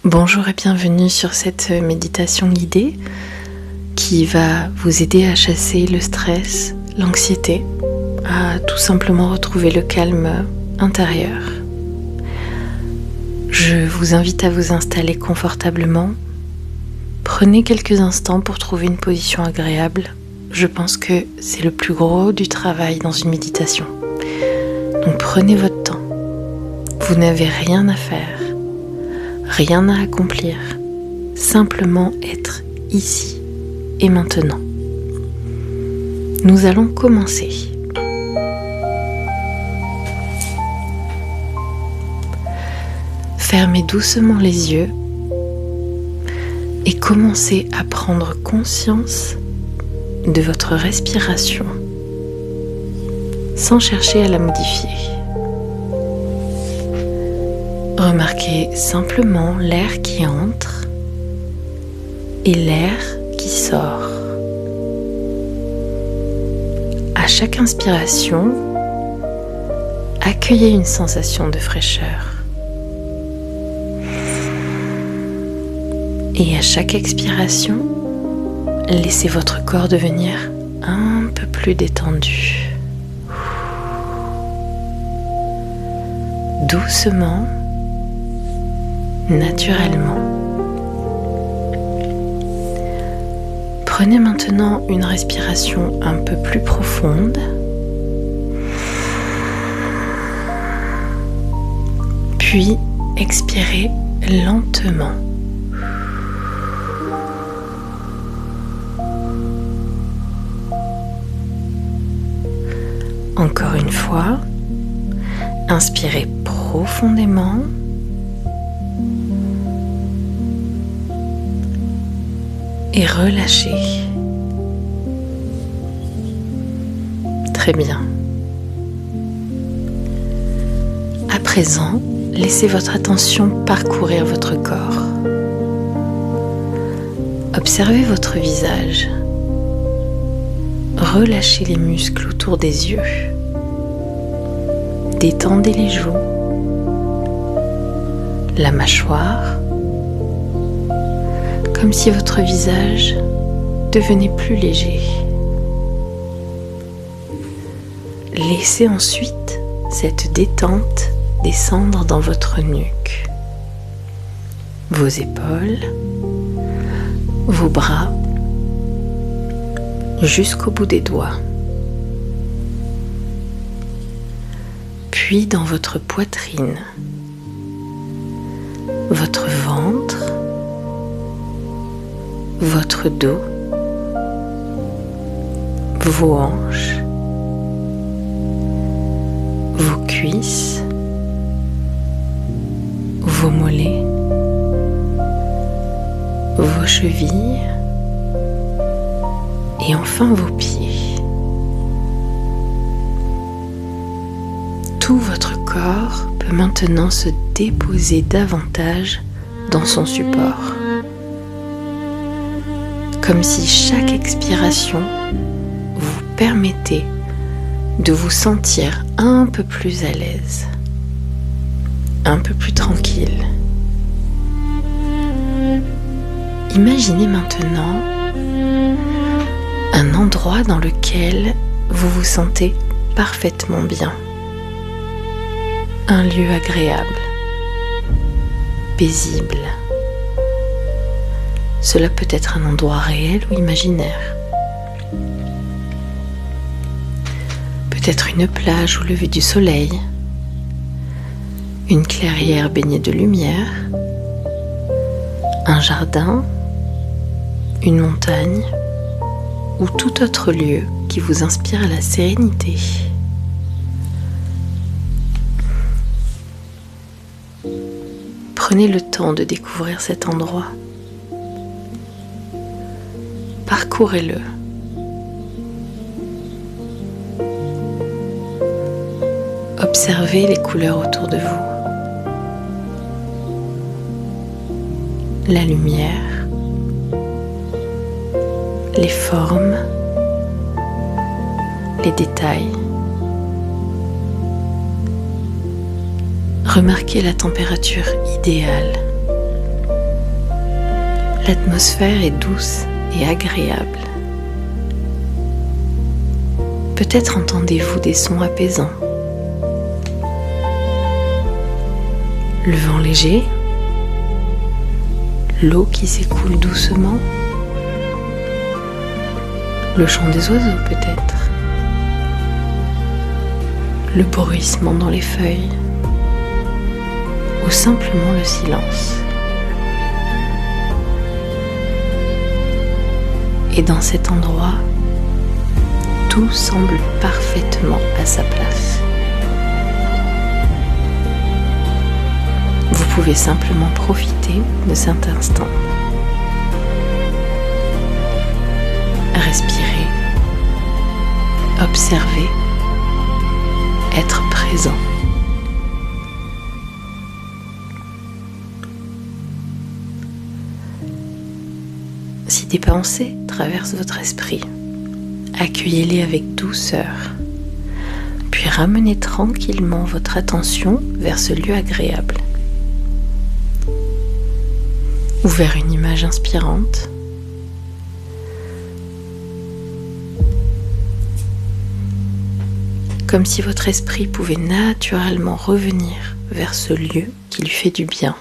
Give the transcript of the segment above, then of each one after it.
Bonjour et bienvenue sur cette méditation guidée qui va vous aider à chasser le stress, l'anxiété, à tout simplement retrouver le calme intérieur. Je vous invite à vous installer confortablement. Prenez quelques instants pour trouver une position agréable. Je pense que c'est le plus gros du travail dans une méditation. Donc prenez votre temps. Vous n'avez rien à faire. Rien à accomplir, simplement être ici et maintenant. Nous allons commencer. Fermez doucement les yeux et commencez à prendre conscience de votre respiration sans chercher à la modifier. Remarquez simplement l'air qui entre et l'air qui sort. À chaque inspiration, accueillez une sensation de fraîcheur. Et à chaque expiration, laissez votre corps devenir un peu plus détendu. Doucement, naturellement. Prenez maintenant une respiration un peu plus profonde. Puis expirez lentement. Encore une fois, inspirez profondément. Et relâchez. Très bien. À présent, laissez votre attention parcourir votre corps. Observez votre visage. Relâchez les muscles autour des yeux. Détendez les joues, la mâchoire, comme si votre visage devenait plus léger. Laissez ensuite cette détente descendre dans votre nuque, vos épaules, vos bras, jusqu'au bout des doigts. Puis dans votre poitrine, votre ventre, votre dos, vos hanches, vos cuisses, vos mollets, vos chevilles et enfin vos pieds. Tout votre corps peut maintenant se déposer davantage dans son support. Comme si chaque expiration vous permettait de vous sentir un peu plus à l'aise, un peu plus tranquille. Imaginez maintenant un endroit dans lequel vous vous sentez parfaitement bien. Un lieu agréable, paisible. Cela peut être un endroit réel ou imaginaire. Peut-être une plage au lever du soleil, une clairière baignée de lumière, un jardin, une montagne ou tout autre lieu qui vous inspire la sérénité. Prenez le temps de découvrir cet endroit. Parcourez-le. Observez les couleurs autour de vous. La lumière, les formes, les détails. Remarquez la température idéale. L'atmosphère est douce et agréable. Peut-être entendez-vous des sons apaisants. Le vent léger, l'eau qui s'écoule doucement, le chant des oiseaux peut-être, le bruissement dans les feuilles, ou simplement le silence. Et dans cet endroit, tout semble parfaitement à sa place. Vous pouvez simplement profiter de cet instant. Respirer, observer, être présent. Si des pensées traversent votre esprit, accueillez-les avec douceur, puis ramenez tranquillement votre attention vers ce lieu agréable ou vers une image inspirante. Comme si votre esprit pouvait naturellement revenir vers ce lieu qui lui fait du bien.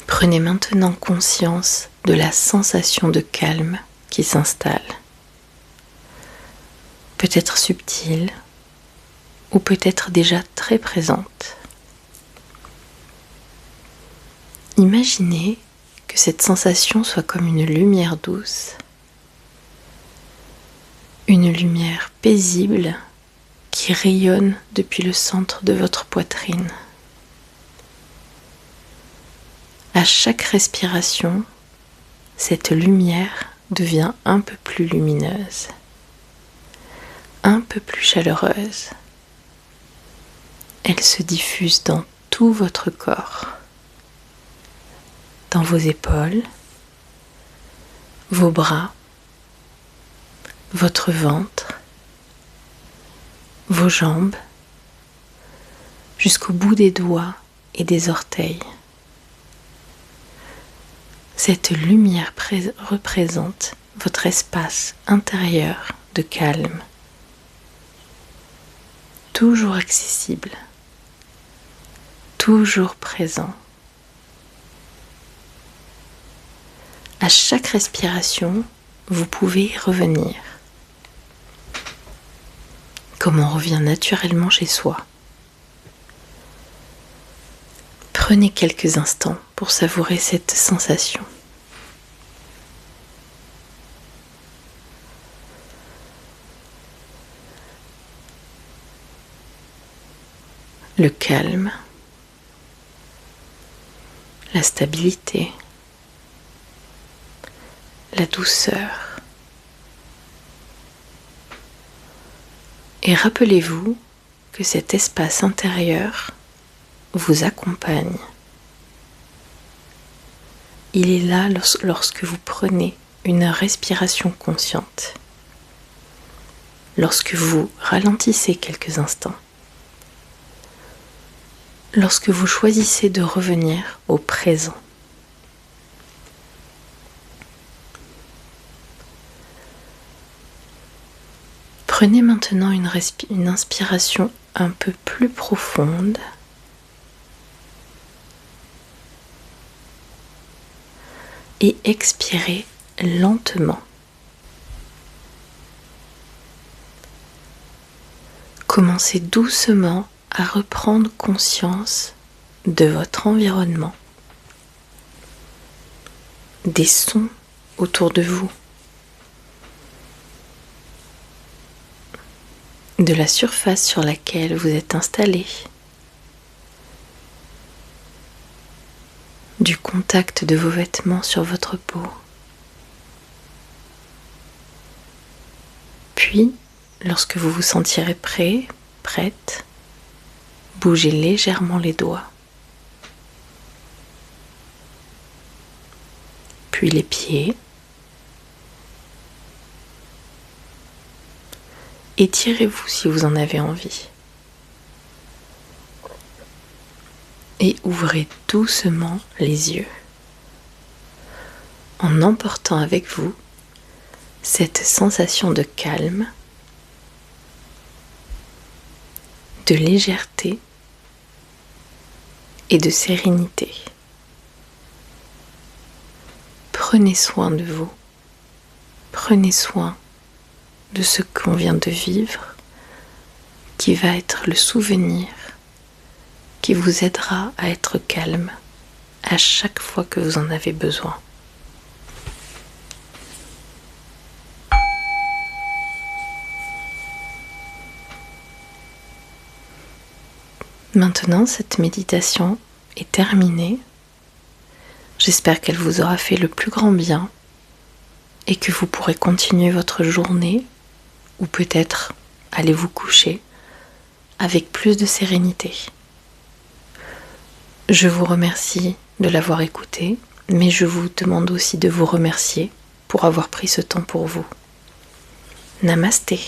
Prenez maintenant conscience de la sensation de calme qui s'installe. Peut-être subtile ou peut-être déjà très présente. Imaginez que cette sensation soit comme une lumière douce, une lumière paisible qui rayonne depuis le centre de votre poitrine. À chaque respiration, cette lumière devient un peu plus lumineuse, un peu plus chaleureuse. Elle se diffuse dans tout votre corps, dans vos épaules, vos bras, votre ventre, vos jambes, jusqu'au bout des doigts et des orteils. Cette lumière représente votre espace intérieur de calme, toujours accessible, toujours présent. À chaque respiration, vous pouvez y revenir, comme on revient naturellement chez soi. Prenez quelques instants pour savourer cette sensation. Le calme, la stabilité, la douceur. Et rappelez-vous que cet espace intérieur vous accompagne. Il est là lorsque vous prenez une respiration consciente, lorsque vous ralentissez quelques instants, lorsque vous choisissez de revenir au présent. Prenez maintenant une inspiration un peu plus profonde. Et expirez lentement. Commencez doucement à reprendre conscience de votre environnement, des sons autour de vous, de la surface sur laquelle vous êtes installé, du contact de vos vêtements sur votre peau. Puis, lorsque vous vous sentirez prêt, prête, bougez légèrement les doigts, puis les pieds, Étirez-vous si vous en avez envie. Et ouvrez doucement les yeux en emportant avec vous cette sensation de calme, de légèreté et de sérénité. Prenez soin de vous, prenez soin de ce qu'on vient de vivre, qui va être le souvenir qui vous aidera à être calme à chaque fois que vous en avez besoin. Maintenant, cette méditation est terminée. J'espère qu'elle vous aura fait le plus grand bien et que vous pourrez continuer votre journée ou peut-être aller vous coucher avec plus de sérénité. Je vous remercie de l'avoir écouté, mais je vous demande aussi de vous remercier pour avoir pris ce temps pour vous. Namasté.